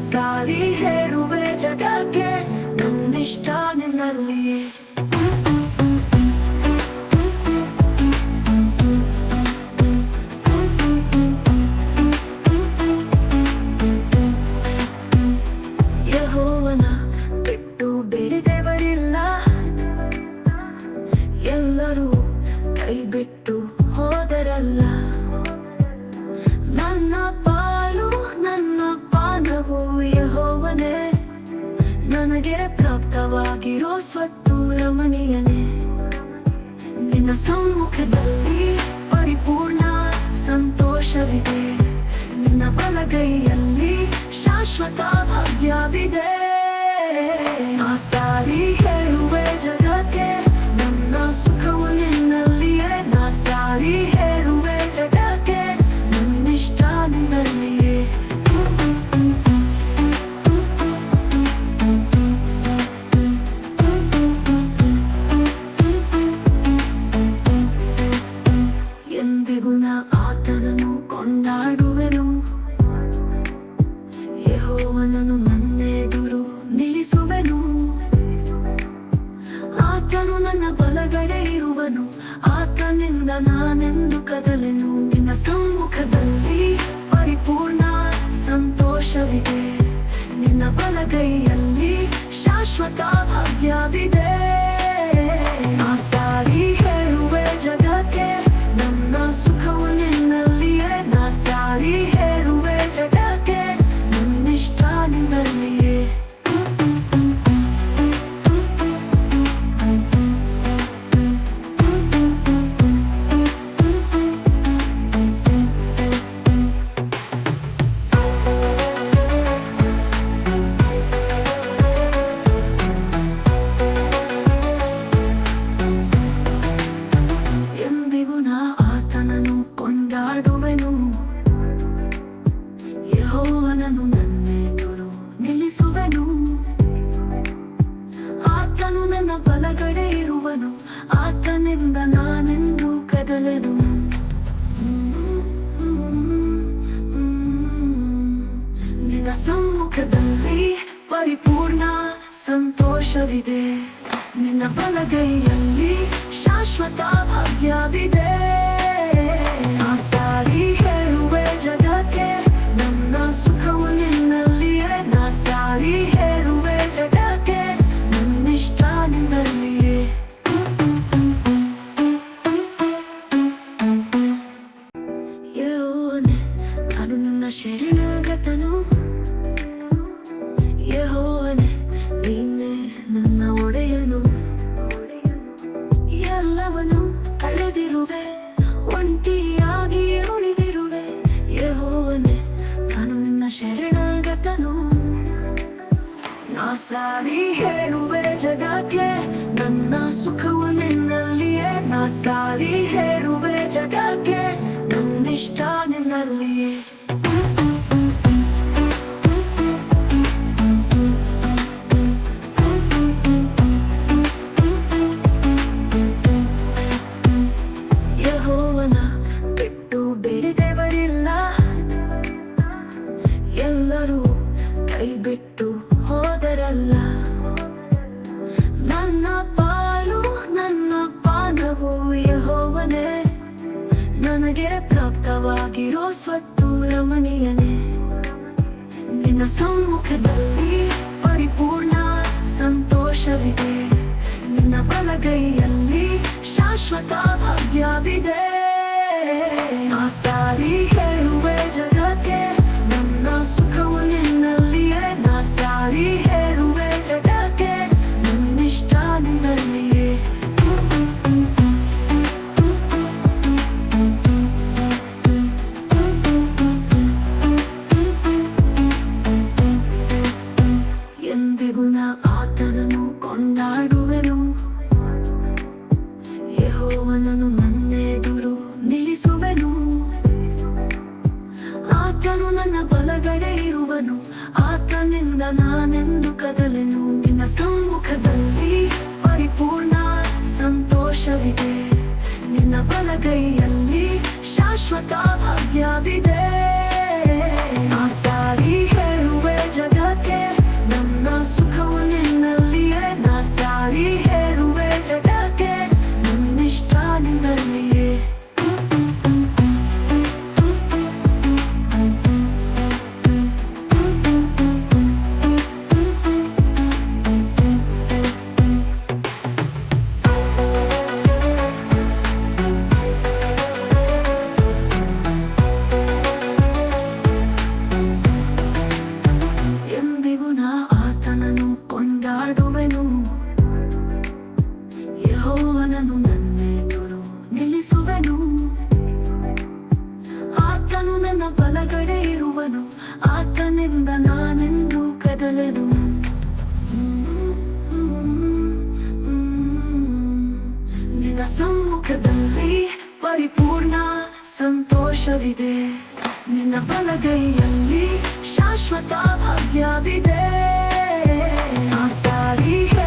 ಸಾರಿ ಹೇರುವೆ ಜಗಕ್ಕೆ ನನ್ನಿಷ್ಟ ನಿನ್ನಲ್ಲಿಯೇ. ಯೆಹೋವನ ಬಿಟ್ಟು ಬೇರೆ ದೇವರಿಲ್ಲ, ಎಲ್ಲರೂ ಕೈ ಬಿಟ್ಟು ಹೋದರಲ್ಲ. ನನ್ನ ಪಾಲು ನನ್ನ ಪಾನವು ಯೆಹೋವನೇ, ನನಗೆ ಪ್ರಾಪ್ತವಾಗಿರೋ ಸ್ವತ್ತು ರಮಣೀಯನೇ. ನಿನ್ನ ಸಮ್ಮುಖದಲ್ಲಿ ಪರಿಪೂರ್ಣ ಸಂತೋಷವಿದೆ, ನಿನ್ನ ಬಲಗೈಯಲ್ಲಿ ಶಾಶ್ವತ ಭಾಗ್ಯವಿದೆ. ನಾ ಸಾರಿ ಹೇಳುವೆ ಜಗಕ್ಕೆ ನನ್ನ ಸುಖವು ನಿನ್ನಲ್ಲಿಯೇ. ನಾ ಸಾರಿ ಹೇಳುವೆ ಜಗಕ್ಕೆ ನನ್ನಿಷ್ಟ ನಿನ್ನಲ್ಲಿಯೇ. ಎಂದಿಗೂ ನಾ ಆತನನ್ನು ಕೊಂಡಾಡುವೆನು, ಯೆಹೋವನನ್ನು ನನ್ನೆದುರು ನಿಲ್ಲಿಸುವೆನು. ಆತನು ನನ್ನ ಬಲಗಡೆ ಇರುವನು, ಆತನಿಂದ ನಾನೆಂದು ಕದಲೆನು. ನಿನ್ನ ಸಮ್ಮುಖದಲ್ಲಿ ಪರಿಪೂರ್ಣ ಸಂತೋಷವಿದೆ, ನಿನ್ನ ಬಲಗೈಯಲ್ಲಿ ಶಾಶ್ವತ ಭಾಗ್ಯವಿದೆ. ನಾ ಸಾರಿ ಹೇಳುವೆ ಜಗಕ್ಕೆ ನನ್ನ ಸುಖವು ನಿನ್ನಲ್ಲಿಯೇ. ನಾ ಸಾರಿ ಹೇಳುವೆ ಜಗಕ್ಕೆ ನನ್ನಿಷ್ಟ ನಿನ್ನಲ್ಲಿಯೇ. ಎಂದಿಗೂ ನಾ ಆತನನ್ನು ಕೊಂಡಾಡುವೆನು, ಯೆಹೋವನನ್ನು ನನ್ನೆದುರು ನಿಲ್ಲಿಸುವೆನು. ಆತನು ನನ್ನ ಬಲಗಡೆ ಇರುವನು, ಆತನಿಂದ ನಾನೆಂದು ಕದಲೆನು. ನಿನ್ನ ಸಮ್ಮುಖದಲ್ಲಿ ಪರಿಪೂರ್ಣ ಸಂತೋಷವಿದೆ, ನಿನ್ನ ಬಲಗೈಯಲ್ಲಿ ಶಾಶ್ವತ ಭಾಗ್ಯವಿದೆ. ನಾ ಸಾರಿ ಹೇಳುವೆ ಜಗಕ್ಕೆ ನನ್ನ ಸುಖವು ನಿನ್ನಲ್ಲಿಯೇ. ನಾ ಸಾರಿ ಹೇಳುವೆ ಜಗಕ್ಕೆ ನನ್ನಿಷ್ಟ ನಿನ್ನಲ್ಲಿಯೇ. ಯೆಹೋವನೇ, ನಾನು ನಿನ್ನ ಶರಣಾಗತನು, ಯೆಹೋವನೇ ನೀನೇ ನನ್ನ ಒಡೆಯನು. ಎಲ್ಲವನು ಕಳೆದಿರುವೆ, ಒಂಟಿಯಾಗಿ ಉಳಿದಿರುವೆ, ಯೆಹೋವನೇ ನಾನು ನಿನ್ನ ಶರಣಾಗತನು. ನಾ ಸಾರಿ ಹೇಳುವೆ ಜಗಕ್ಕೆ ನನ್ನ ಸುಖವು ನಿನ್ನಲ್ಲಿಯೇ. ನಾ ಸಾರಿ ಹೇಳುವೆ ಜಗಕ್ಕೆ ನನ್ನಿಷ್ಟ ನಿನ್ನಲ್ಲಿಯೇ. ಯೆಹೋವನ ಬಿಟ್ಟು ಬೇರೆ ದೇವರಿಲ್ಲ, ಎಲ್ಲರೂ ಕೈ ಬಿಟ್ಟು ಹೋದರಲ್ಲ. ನನ್ನ ಪಾಲು ನನ್ನ ಪಾನವು ಯೆಹೋವನೇ, ನನಗೆ ಪ್ರಾಪ್ತವಾಗಿರೋ ಸ್ವತ್ತು ರಮಣೀಯನೇ. ನಿನ್ನ ಸಮ್ಮುಖದಲ್ಲಿ ಪರಿಪೂರ್ಣ ಸಂತೋಷವಿದೆ, ನಿನ್ನ ಬಲಗೈಯಲ್ಲಿ ಶಾಶ್ವತ ಭಾಗ್ಯವಿದೆ. ನಾ ಸಾರಿ ಹೇಳುವೆ ಜಗಕ್ಕೆ ನನ್ನ ಸುಖವು ನಿನ್ನಲ್ಲಿಯೇ. ನಾ ಸಾರಿ ಹೇಳುವೆ ಜಗಕ್ಕೆ ನನ್ನಿಷ್ಟ ನಿನ್ನಲ್ಲಿಯೇ. ಎಂದಿಗೂ ನಾ ಆತನನ್ನು ಕೊಂಡಾಡುವೆನು, ಯೆಹೋವನನ್ನು ನನ್ನೆದುರು ನಿಲ್ಲಿಸುವೆನು. ಆತನು ನನ್ನ ಬಲಗಡೆ ಇರುವನು, ಆತನಿಂದ ನಾನೆಂದು ಕದಲೆನು. ನಿನ್ನ ಸಮ್ಮುಖದಲ್ಲಿ ಪರಿಪೂರ್ಣ ಸಂತೋಷವಿದೆ, ನಿನ್ನ ಬಲಗೈಯಲ್ಲಿ ಶಾಶ್ವತ ಭಾಗ್ಯವಿದೆ. ನಾ ಸಾರಿ ಹೇಳುವೆ ಜಗ ವಂದಿಸುವೆನು. ಆತನು ನನ್ನ ಬಲಗಡೆ ಇರುವನು, ಆತನಿಂದ ನಾನೆಂದು ಕದಲೆನು. ನಿನ್ನ ಸಮ್ಮುಖದಲ್ಲಿ ಪರಿಪೂರ್ಣ ಸಂತೋಷವಿದೆ, ನಿನ್ನ ಬಲಗೈಯಲ್ಲಿ ಶಾಶ್ವತ ಭಾಗ್ಯವಿದೆ. ಆ ಸಾರಿಗೆ